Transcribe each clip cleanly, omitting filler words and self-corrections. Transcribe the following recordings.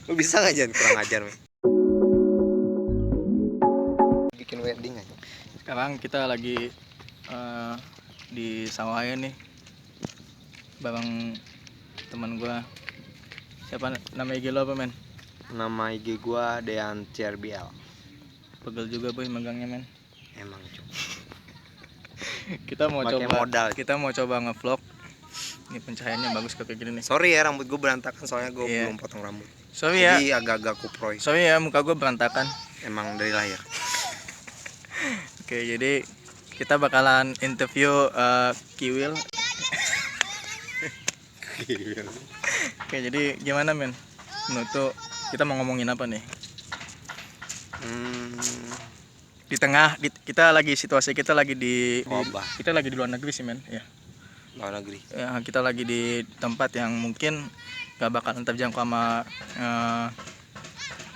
Lu bisa nggak jangan kurang ajar, men? Bikin wedding aja. Sekarang kita lagi di Sawaya nih bareng teman gua. Siapa nama IG lo apa, men? Nama IG gua Dean CRBL. Pegel juga boy megangnya, men. Emang cuy. Kita mau Pakai coba modal. Kita mau coba ngevlog. Ini pencahayaannya bagus kayak gini nih. Sorry ya, rambut gua berantakan soalnya gua Iya. belum potong rambut. Sorry ya. Jadi agak-agak kuproy. Sorry ya, muka gua berantakan. Emang dari lahir. Oke, jadi kita bakalan interview Kiwil. Oke, jadi gimana, men? Menurut tuh kita mau ngomongin apa nih? Di tengah kita lagi situasi kita lagi kita lagi di luar negeri sih, men. Ya. Luar negeri. Ya, kita lagi di tempat yang mungkin gak bakalan terjangkau sama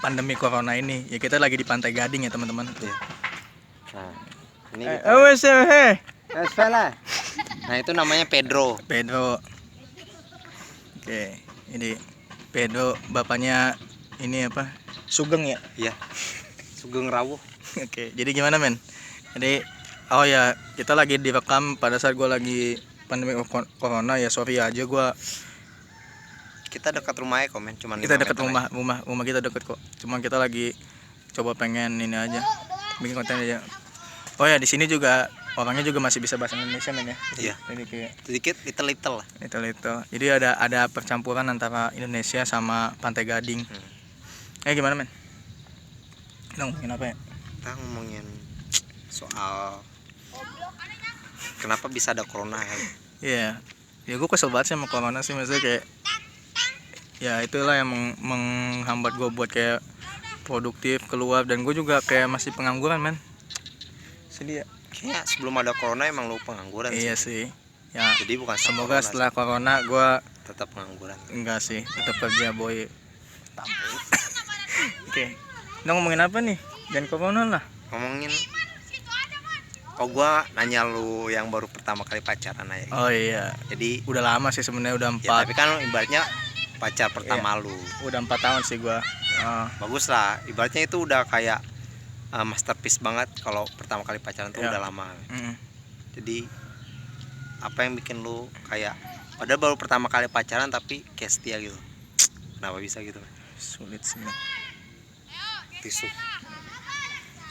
pandemi corona ini. Ya, kita lagi di Pantai Gading ya, teman-teman. Iya. Nah, ini Nah, itu namanya Pedro. Oke, ini Pedro, bapaknya ini apa? Sugeng ya? Iya. Sugeng Rawuh. Oke, jadi gimana, men? Jadi oh ya, kita lagi direkam pada saat gue lagi pandemi corona ya. Sorry aja gue. Kita dekat rumahnya kok, men. Cuman Kita dekat 5 meter rumah kita deket kok. Cuma kita lagi coba pengen ini aja, bikin konten aja. Oh ya, di sini juga orangnya juga masih bisa bahasa Indonesia, men ya. Iya. Jadi kayak sedikit little lah. itu. Jadi ada percampuran antara Indonesia sama Pantai Gading. Gimana, men? Kita ngomongin apa ya? Kita ngomongin soal kenapa bisa ada corona kan? Iya. Ya gue kesel banget sih sama corona sih, maksudnya kayak ya itulah yang menghambat gue buat kayak produktif keluar, dan gue juga kayak masih pengangguran, men. Sedih ya. Kayak sebelum ada corona emang lu pengangguran Iya sih. Ya. Jadi bukan Semoga setelah corona gue tetap pengangguran. enggak sih, tetap kerja boy. Tampil. Oke. Kita ngomongin apa nih? Dan corona lah. Ngomongin gua nanya lu yang baru pertama kali pacaran aja. Oh iya. Jadi udah lama sih sebenarnya, udah 4. ya, tapi kan ibaratnya pacar pertama lu. Udah 4 tahun sih gua. Bagus lah. Ibaratnya itu udah kayak masterpiece banget kalau pertama kali pacaran tuh udah lama. Jadi apa yang bikin lu kayak padahal baru pertama kali pacaran tapi kayak setia gitu? Kenapa bisa gitu? Sulit sih, men. Tisu.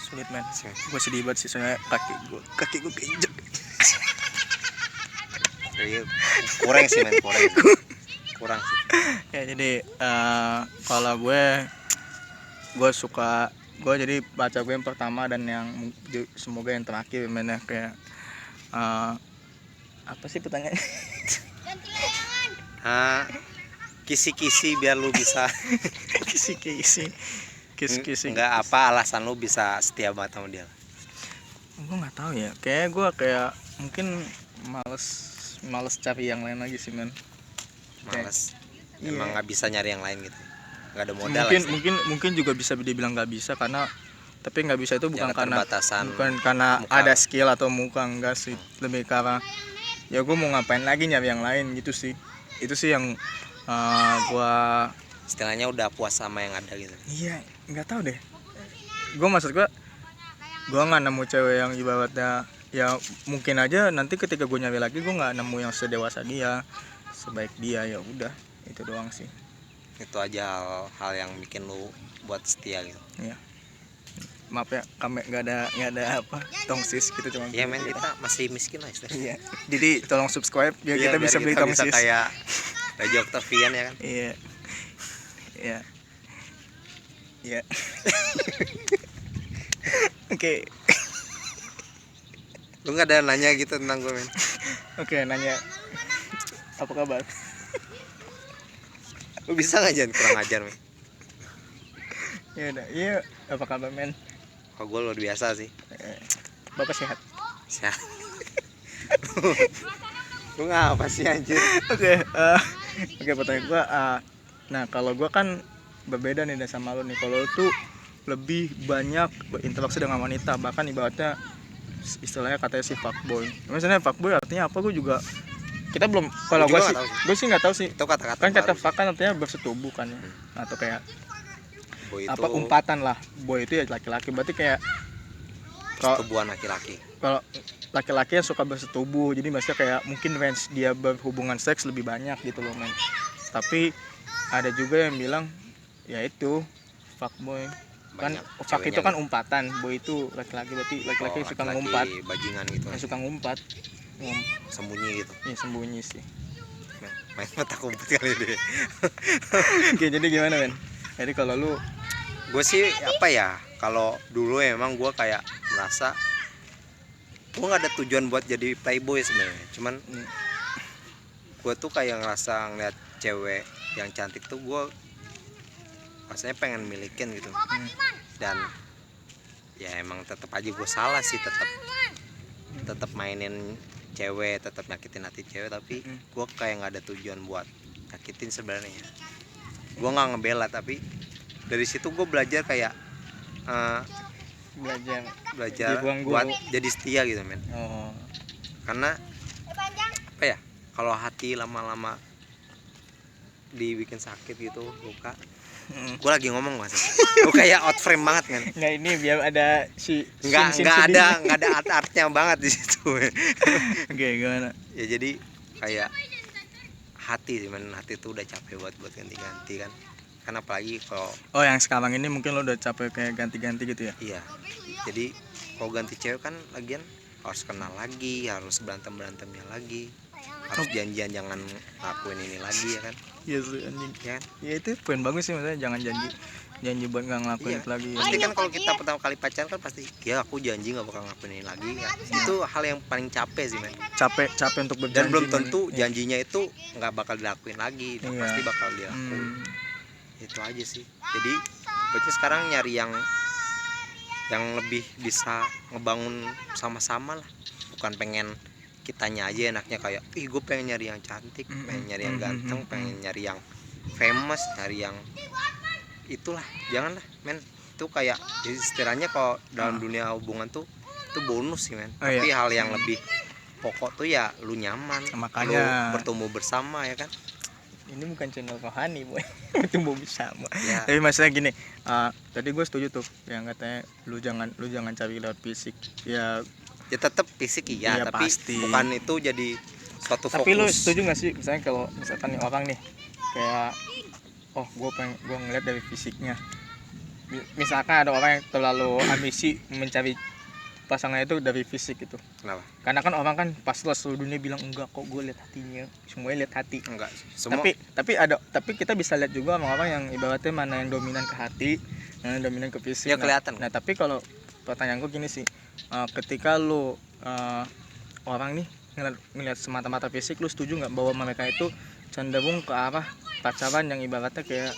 Sulit, men. Gue sedih banget sih soalnya kaki gue keinjek. Kurang sih, men. Kurang sih. Ya, jadi kalau gue suka, gue jadi baca gue yang pertama dan yang semoga yang terakhir, men, ya. Kayak apa sih pertanyaannya? Kisi-kisi biar lu bisa kisi-kisi. Enggak, apa alasan lu bisa setia banget sama dia? Gue nggak tahu ya, kayak gue mungkin males cari yang lain lagi sih, men. Males. Emang nggak bisa nyari yang lain gitu, nggak ada modal. Mungkin juga bisa dibilang nggak bisa, karena tapi nggak bisa itu bukan karena muka. Ada skill atau muka, enggak sih. Lebih karena ya gue mau ngapain lagi nyari yang lain gitu sih. Itu sih yang gue istilahnya udah puas sama yang ada gitu. Iya, nggak tahu deh. Maksud gue nggak nemu cewek yang ibaratnya ya, mungkin aja nanti ketika gue nyari lagi gue nggak nemu yang sedewasa dia, sebaik dia, ya udah itu doang sih. Itu aja hal yang bikin lu buat setia gitu. Iya. Maaf ya, kami nggak ada apa tongsis gitu, cuma ya, men, kita masih miskin lah istilahnya. Iya. Jadi tolong subscribe biar kita bisa beli tongsis. Bisa kayak Raja Octavian ya kan. Iya. Oke. Lu nggak ada nanya gitu tentang gue, men? Oke, nanya apa kabar? Lu bisa nggak jangan kurang ajar, men? Ya udah, iya, apa kabar, men? Gue luar biasa sih. Bapak sehat? Sehat. Lu ngapa sih, anjir? Oke, pertanyaan gue, nah kalau gue kan berbeda nih sama lo nih. Kalau lo tuh lebih banyak berinteraksi dengan wanita, bahkan ibaratnya istilahnya katanya si fuckboy. Misalnya fuckboy artinya apa, gue juga kita belum, kalau Gua juga gue sih nggak tahu sih. gue sih nggak tahu sih. Itu kata-kata Kan kata baru sih. pakan artinya bersetubuh kan ya. Atau kayak Boy itu apa, umpatan lah. Boy itu ya laki-laki, berarti kayak kalau persetubuhan laki-laki. kalau laki-laki yang suka bersetubuh, jadi maksudnya kayak mungkin range dia berhubungan seks lebih banyak gitu loh men. Tapi ada juga yang bilang ya itu fuckboy kan, Banyak fuck itu ceweknya kan gitu. umpatan, boy itu laki-laki, berarti laki-laki Oh, yang suka laki-laki ngumpat, bajingan gitu. yang suka ngumpat, Sembunyi gitu. ya sembunyi sih. Main mata kumpet kali deh. Oke, jadi gimana men? Jadi kalau lu Gue sih apa ya, kalau dulu emang gue kayak merasa gue nggak ada tujuan buat jadi playboy sebenarnya. Cuman gue tuh kayak ngerasa ngeliat cewek yang cantik tuh gue rasanya pengen milikin gitu. Dan ya emang tetap aja gue salah sih, tetap mainin cewek, tetap nyakitin hati cewek, tapi gue kayak nggak ada tujuan buat nyakitin sebenarnya. Gue nggak ngebela, tapi dari situ gue belajar kayak belajar dibuang buat guru. jadi setia gitu men. Oh, Karena apa ya, kalau hati lama-lama dibikin sakit gitu, luka. Gue lagi ngomong mas, gue kayak out frame banget kan. nggak, ini biar ada si Nggak ada art-artnya banget di situ. Oke, gimana? Ya jadi kayak hati sih men, hati tuh udah capek buat ganti-ganti kan. Kan apalagi kalau Oh, yang sekarang ini mungkin lo udah capek kayak ganti-ganti gitu ya? iya, jadi kalau ganti cewek kan lagian harus kenal lagi, harus berantemnya lagi, harus janjian jangan lakuin ini lagi ya kan. Iya sih anjing. Ya kan? Ya itu poin bagus sih, maksudnya jangan janji buat nggak ngelakuin Iya. itu lagi ya. Pasti kan kalau kita pertama kali pacaran kan pasti ya aku janji nggak bakal ngelakuin ini lagi ya. Itu hal yang paling capek sih men. Capek untuk berjanji. Dan belum men. tentu Iya. janjinya itu nggak bakal dilakuin lagi, Iya. pasti bakal dilakuin. Itu aja sih. Jadi berarti sekarang nyari yang lebih bisa ngebangun sama-sama lah, bukan pengen kitanya aja enaknya kayak gue pengen nyari yang cantik, pengen nyari yang ganteng, pengen nyari yang famous, nyari yang itulah. Janganlah men, itu kayak jadi istilahnya kalau dalam dunia hubungan tuh itu bonus sih men. Oh, Tapi iya. hal yang lebih pokok tuh ya lu nyaman, Makanya lu bertumbuh bersama ya kan. ini bukan channel rohani boy, bertumbuh bersama Ya. tapi maksudnya gini, tadi gue setuju tuh yang katanya lu jangan cari lewat fisik ya. Ya tetap fisik iya, Iya, tapi pasti. bukan itu jadi suatu fokus. Tapi lu setuju gak sih misalnya kalau misalkan nih orang nih kayak gue ngeliat dari fisiknya, misalkan ada orang yang terlalu ambisi mencari pasangannya itu dari fisik gitu. Kenapa? Karena kan orang kan pas seluruh dunia bilang enggak kok, gue lihat hatinya, semuanya lihat hati. Enggak, semua Tapi kita bisa lihat juga orang-orang yang ibaratnya mana yang dominan ke hati, mana yang dominan ke fisik. Ya, kelihatan. Nah tapi kalau pertanyaan gue gini sih, ketika lu orang nih ngelihat semata-mata fisik, lu setuju nggak bahwa mereka itu cenderung ke arah pacaran yang ibaratnya kayak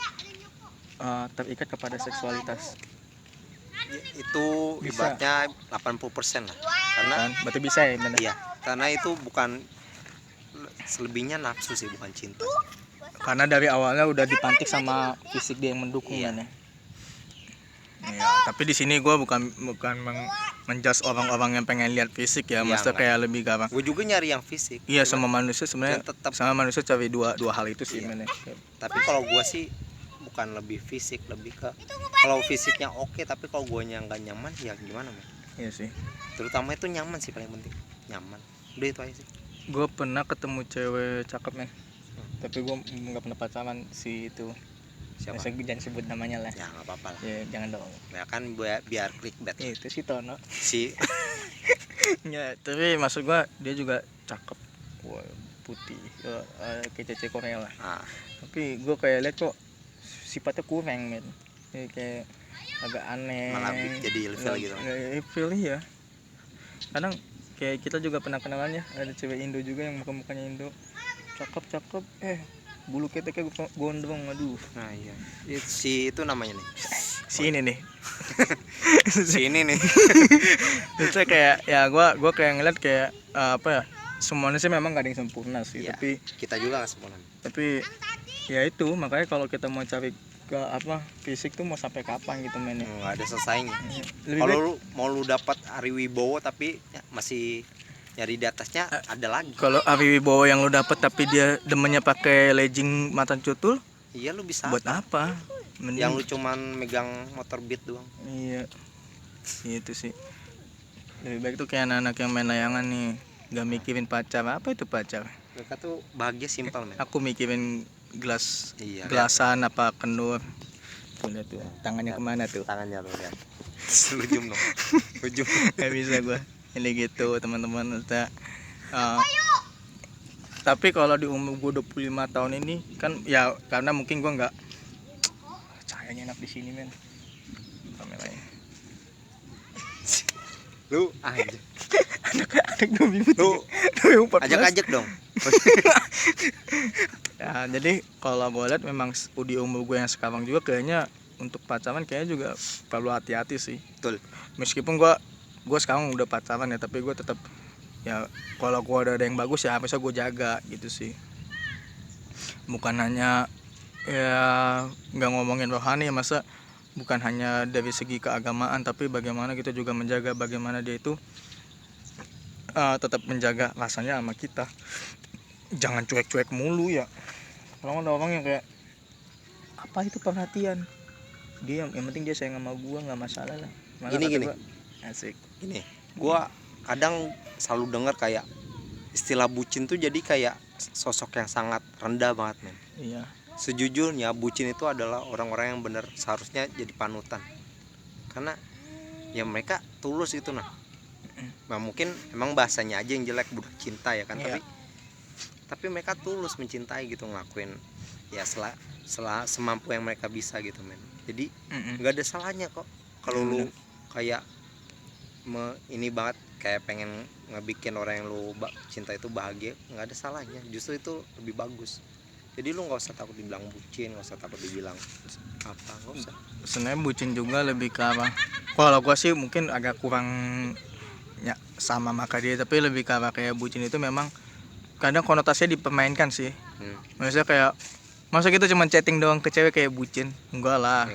terikat kepada seksualitas? itu Bisa. ibaratnya 80% lah. Karena Kan? Berarti bisa ya bener? iya, karena itu bukan selebihnya nafsu sih, bukan cinta. Karena dari awalnya udah dipantik sama fisik dia yang mendukung Iya. kan ya. Ya, tapi di sini gue bukan menjudge orang-orang yang pengen lihat fisik ya, Iya, maksudnya enggak. kayak lebih gampang. Gue juga nyari yang fisik. Iya, Cuman- sama manusia sebenarnya, Dan tetap- sama manusia cari dua hal itu sih Iya. men. Tapi kalau gue sih bukan lebih fisik, lebih ke kalau fisiknya oke, tapi kalau guanya nggak nyaman ya gimana men. Iya sih. Terutama itu nyaman sih, paling penting nyaman. Udah itu aja sih. Gue pernah ketemu cewek cakep men, tapi gue nggak pernah pacaran si itu. Siapa? Masa gue jangan sebut namanya lah. Ya nggak apa-apa lah. Ya jangan dong. Ya kan biar clickbait Ya, itu si Tono. si Ya, tapi maksud gue dia juga cakep. Wah, putih. Kayak cece Korea lah. ah, Tapi gue kayak liat kok sifatnya kurang men, kayak agak aneh. Malah jadi level gitu. Level ya. Kadang kayak kita juga pernah kenalan ya, ada cewek Indo juga yang muka-mukanya Indo, cakep bulu keteknya gondrong, aduh. nah iya, si itu namanya nih, Si ini nih. si ini nih. Itu kayak ya gue kayak ngeliat kayak apa ya, semuanya sih memang gak ada yang sempurna sih, Iya. tapi Kita juga nggak sempurna. ya itu makanya kalau kita mau cari ke apa fisik tuh mau sampai kapan gitu men ya. Nggak ada selesainya. Lebih Kalau baik lu mau lu dapat Ari Wibowo tapi ya, masih nyari di atasnya ada lagi. Kalau Ari Wibowo yang lu dapet tapi dia demennya pakai legging matan cutul, Iya lu bisa buat apa? yang lu cuman megang motor Beat doang. Iya, itu sih. Lebih baik tuh kayak anak-anak yang main layangan nih, gak mikirin pacar. Apa itu pacar? Mereka tuh bahagia simpel men. Aku mikirin gelas, Iya, gelasan apa kendur. Tuh lihat tuh, tangannya kemana tuh? Tangannya lu lihat. Selujum dong. Ujung. Gak bisa gua. Ini gitu teman-teman. Tapi kalau di umur gue 25 tahun ini kan ya karena mungkin gua nggak cahayanya enak di sini men. Kameranya. Lu aja. Anak 2003. Lu 2014. ajak-ajak dong. Ya, jadi kalau gue lihat memang di umur gue yang sekarang juga kayaknya untuk pacaran kayaknya juga perlu hati-hati sih. Betul. Meskipun gue sekarang udah pacaran ya, tapi gue tetap ya kalau gue ada yang bagus ya harusnya gue jaga gitu sih. Bukan hanya ya nggak ngomongin rohani ya, masa bukan hanya dari segi keagamaan, tapi bagaimana kita juga menjaga bagaimana dia itu tetap menjaga rasanya sama kita. Jangan cuek-cuek mulu ya. Kalau ada orang yang kayak apa itu perhatian, dia yang penting dia sayang sama gua, nggak masalah lah. Malah Gini. gua, asik. Gini, gua kadang selalu dengar kayak istilah bucin tuh jadi kayak sosok yang sangat rendah banget men. Iya. Sejujurnya bucin itu adalah orang-orang yang benar seharusnya jadi panutan, karena ya mereka tulus itu nah mungkin emang bahasanya aja yang jelek, budak cinta ya kan. Iya. Tapi mereka tulus mencintai gitu, ngelakuin ya semampu yang mereka bisa gitu men. Jadi nggak ada salahnya kok kalau lu kayak ini banget kayak pengen ngebikin orang yang lu cinta itu bahagia, nggak ada salahnya, justru itu lebih bagus. Jadi lu nggak usah takut dibilang bucin, nggak usah takut dibilang apa, nggak usah. Sebenarnya bucin juga lebih ke apa? Kalau gua sih mungkin agak kurang ya sama maka dia, tapi lebih ke apa, kayak bucin itu memang kadang konotasinya dipermainkan sih. Maksudnya kayak masa kita cuma chatting doang ke cewek kayak bucin? Enggak lah.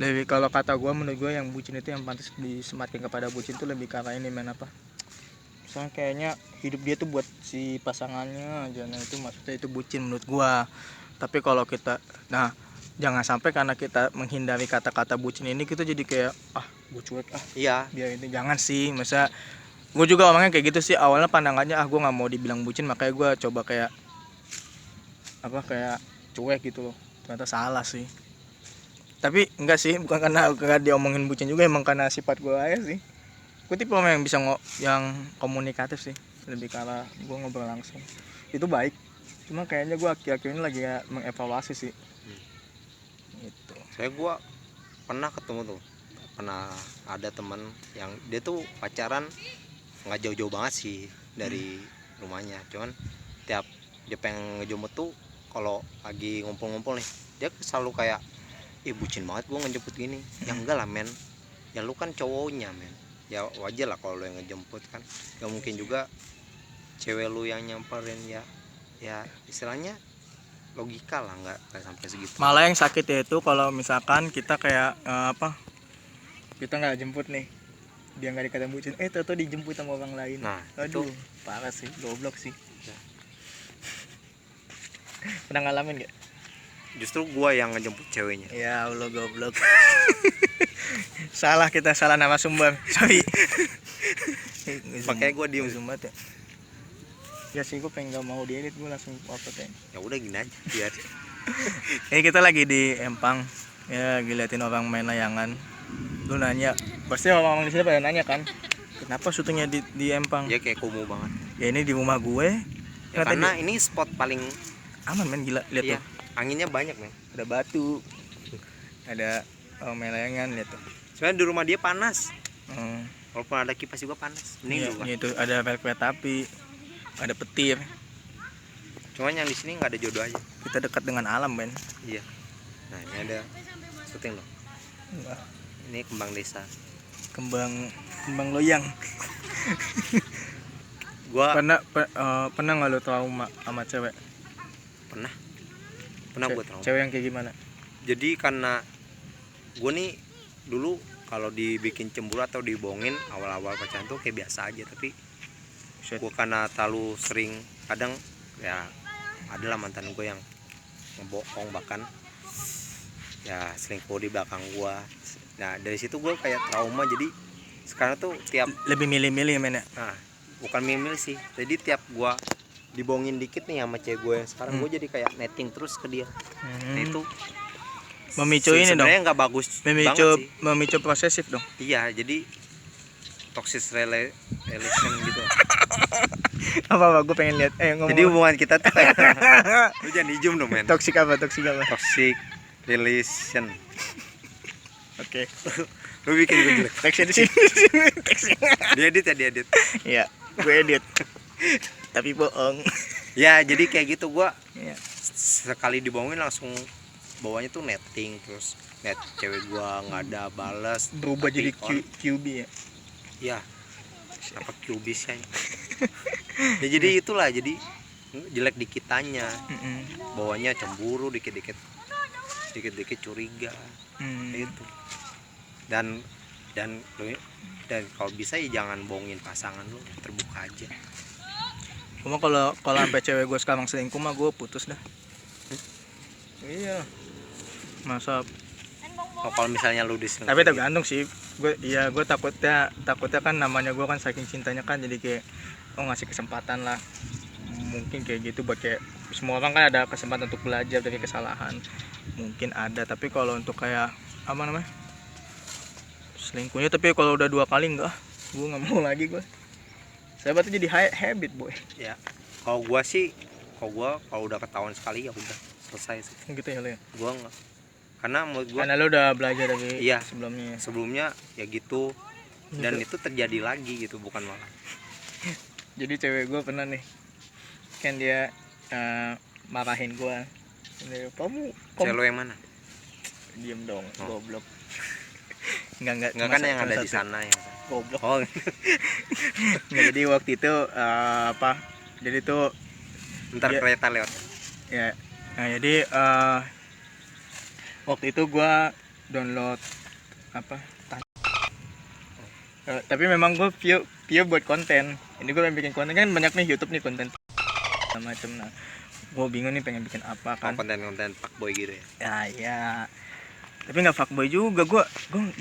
Lebih kalau kata gua, menurut gua yang bucin itu yang pantas disematkan kepada bucin itu lebih karena ini men apa? Misalnya kayaknya hidup dia tuh buat si pasangannya aja, nah itu maksudnya itu bucin menurut gua. Tapi kalau kita, nah jangan sampai karena kita menghindari kata-kata bucin ini kita jadi kayak gue cuek Iya. Biar ini jangan sih, masa gue juga orangnya kayak gitu sih awalnya, pandangannya gue nggak mau dibilang bucin, makanya gue coba kayak cuek gitu loh. Ternyata salah sih. Tapi enggak sih, bukan karena diomongin bucin juga, emang karena sifat gue aja sih. Gue tipe orang yang bisa yang komunikatif sih, lebih karena gue ngobrol langsung itu baik. Cuma kayaknya gue akhir-akhir ini lagi mengevaluasi sih. Gitu. Saya gue pernah ketemu tuh, pernah ada teman yang dia tuh pacaran nggak jauh-jauh banget sih dari rumahnya, cuman tiap dia pengen ngejemput tuh kalau lagi ngumpul-ngumpul nih, dia selalu kayak bucin banget gue ngejemput gini. Ya enggak lah men, ya lu kan cowoknya men, ya wajar lah kalau lu yang ngejemput kan. Gak mungkin juga cewek lu yang nyamperin, ya istilahnya logika lah, nggak sampai segitu. Malah yang sakit ya itu kalau misalkan kita kayak kita nggak jemput nih, dia nggak dikata bucin, toto dijemput sama orang lain. Nah, aduh itu parah sih, goblok sih ya. Pernah ngalamin gak? Justru gua yang ngejemput ceweknya. Ya Allah, goblok. Salah, kita salah nama sumber, sorry. Makanya gua diem banget ya. Ya sih, gue pengen gak mau diedit, gue langsung upload ya. Ya udah gini aja biar. Ini kita lagi di Empang ya, ngeliatin orang main layangan. Lu nanya, pasti orang-orang di sini pada nanya kan, kenapa syutingnya di Empang? Ya kayak kumuh banget. Ya ini di rumah gue. Ya, karena ini spot paling aman men, gila, lihat iya, tuh. anginnya banyak men. Ada batu, ada main layangan, lihat tuh. Sebenarnya di rumah dia panas. Walaupun ada kipas juga panas. Mending iya, dulu. Itu ada rel kereta api, ada petir. Cuman yang di sini nggak ada jodoh aja. Kita dekat dengan alam men. Iya. Nah ini ada syuting loh. Enggak. Ini kembang desa. Kembang loyang. Gua pernah nggak lo trauma sama cewek? Pernah gue trauma. Cewek yang kayak gimana? Jadi karena gue nih dulu kalau dibikin cemburu atau dibohongin awal-awal pacaran tuh kayak biasa aja, tapi gue karena terlalu sering, kadang ya adalah mantan gue yang ngebohong, bahkan ya selingkuh di belakang gue. Nah dari situ gue kayak trauma, jadi sekarang tuh tiap lebih milih-milih men ya. nah bukan mimil sih, jadi tiap gue dibohongin dikit nih sama cewek gue yang sekarang, gue jadi kayak netting terus ke dia. Nah itu Memicu ini dong, sebenarnya nggak bagus banget sih. memicu posesif dong. Iya, jadi toxic relation gitu. Apa gue pengen lihat ngomong. Jadi hubungan kita tuh kayak lu jangan dijum dong men. Toxic apa? Toxic relation. Oke. Lu bikin gue jelek. Teksnya di sini. Diedit ya, diedit. Iya, gue edit. Tapi bohong. Ya, jadi kayak gitu gua Iya. sekali dibohongin langsung bawahnya tuh netting, terus net cewek gua nggak ada balas, Berubah tapi jadi QB ya. ya apa cubis ya. Ya jadi itulah, jadi jelek di kitanya, bawahnya cemburu, dikit-dikit curiga. Itu dan kalau bisa ya jangan bohongin pasangan lu, terbuka aja. Cuma kalau sampai cewek gue sekarang selingkuh mah gue putus dah. Iya. Masa. Kalau misalnya lu diselingkuhin. Tapi tergantung sih. Gue takutnya kan namanya gue kan saking cintanya kan, jadi kayak ngasih kesempatan lah. Mungkin kayak gitu buat kayak semua orang kan ada kesempatan untuk belajar dari kesalahan. Mungkin ada, tapi kalau untuk kayak apa namanya? Selingkuhnya tapi kalau udah 2 kali enggak, gue nggak mau lagi gue. Sahabat tuh jadi habit boy. Ya, kalau gua sih, kalau udah ketahuan sekali ya udah selesai sih. Gitu ya lo ya. Gua enggak, karena menurut gua Karena lo udah belajar dari iya, sebelumnya ya gitu, dan itu terjadi lagi gitu, bukan malah. Jadi cewek gue pernah nih, kan dia marahin gue. Kamu Cewek yang mana? Diem dong, goblok. Enggak kan yang ada di sana ya. Goblok. Oh. Nggak, jadi waktu itu jadi tuh Ntar kereta lewat. Ya. Nah, jadi waktu itu gua download tapi memang gue view buat konten. Ini gue pengen bikin konten, kan banyak nih YouTube nih konten macam. Nah, gue bingung nih pengen bikin apa kan. Konten fuckboy gitu ya. Ya. Tapi nggak fuckboy juga, gue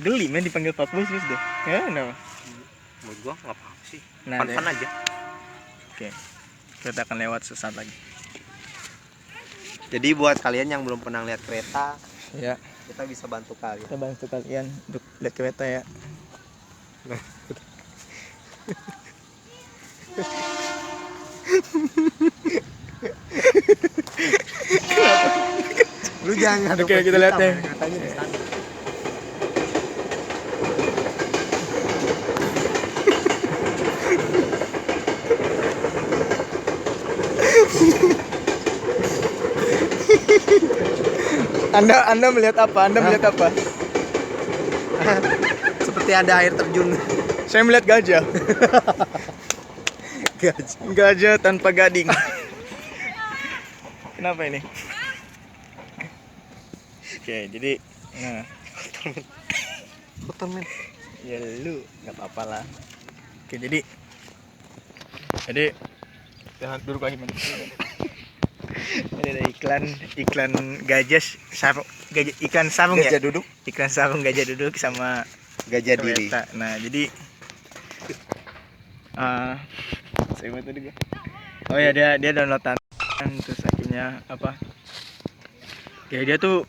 geli men dipanggil fuckboy terus deh. Ya, no. Menurut gua nggak apa-apa sih, Nah, fun aja. Oke. Kita akan lewat sesaat lagi. Jadi buat kalian yang belum pernah lihat kereta, Ya, kita bisa bantu kalian. kita bantu kalian untuk lihat kereta ya. Lu jangan. Oke, kita lihat ya. Keretanya di sana. Anda melihat apa? Seperti ada air terjun. Saya melihat gajah. Gajah tanpa gading. Kenapa ini? Oke, jadi Kotor men. ya lu nggak apa-apa lah. Oke, jadi jangan duduk lagi men. Ini ada iklan gajah sarung, ikan sarung ya. Gajah duduk. Iklan sarung gajah duduk sama Gajah diri. kereta. Nah, jadi saya buat tadi gua. Oh ya, dia downloadan terus akhirnya ya dia tuh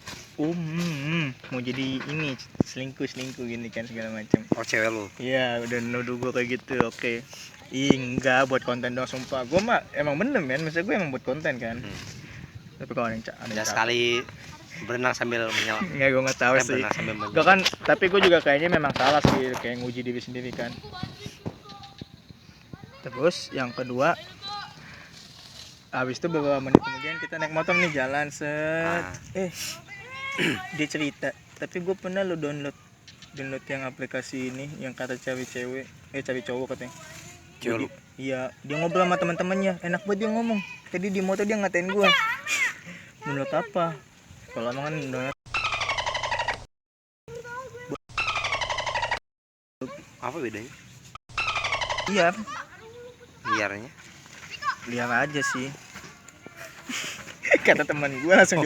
mau jadi ini selingkuh gini kan segala macam. Oh cewek lu. Iya, udah nuduh gua kayak gitu. Oke. Enggak buat konten doang, sumpah. Gua mah emang bener men, maksud gue emang buat konten kan. Tapi kalau ada yang sekali berenang sambil menyelam. Enggak, gue nggak tahu sih. Berenang sambil menyelam. Gue kan, tapi gue juga kayaknya memang salah sih, kayak nguji diri sendiri kan. Terus yang kedua, habis itu beberapa menit kemudian kita naik motor nih jalan set. Dia cerita, tapi gue pernah lo download yang aplikasi ini yang kata cari cowok katanya. Jadi, iya, dia ngobrol sama teman-temannya, enak banget dia ngomong. Tadi di motor dia ngatain gue. Menurut apa? Kalau emang kan download apa bedanya? iya. liarnya? Liar aja sih. Kata teman gue langsung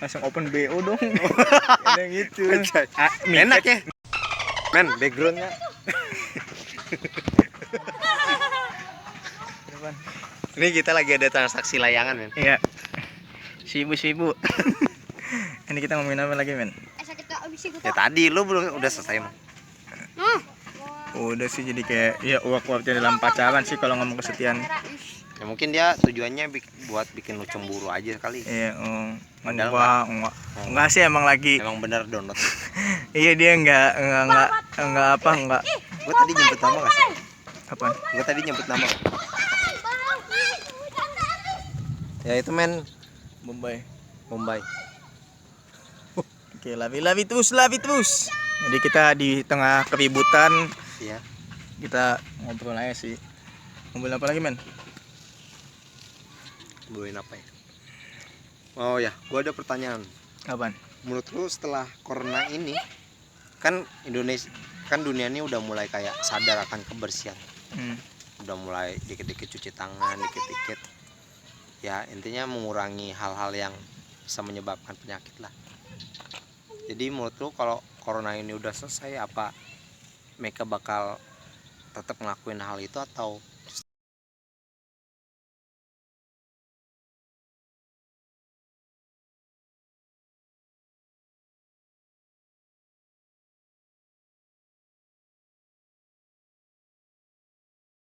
langsung open BO dong. Ada gitu. Enak ya men backgroundnya. Ini kita lagi ada transaksi layangan men. Iya. Sibu. Ini kita ngomongin apa lagi men? Ya tadi lu belum udah selesai men. Udah sih, jadi kayak ya uap-uapnya dalam pacaran sih kalau ngomong kesetiaan. Ya mungkin dia tujuannya buat bikin lu cemburu aja kali. Iya, Padahal enggak sih, emang lagi. Emang bener download. Iya, dia enggak apa, enggak. Gue tadi nyebut nama gak sih? Apa? Gue tadi nyebut nama. Ya itu men, Bombay. Oke, lavi terus. Jadi kita di tengah keributan, iya. kita ngobrol aja sih. Ngobrol apa lagi men? Ngobrolin apa ya? Oh ya, gue ada pertanyaan. Apaan? Menurut lu setelah corona ini, kan dunia ini udah mulai kayak sadar akan kebersihan. Udah mulai dikit-dikit cuci tangan, dikit-dikit. Ya intinya mengurangi hal-hal yang bisa menyebabkan penyakit lah. Jadi menurut lu kalau corona ini udah selesai, apa mereka bakal tetap ngelakuin hal itu atau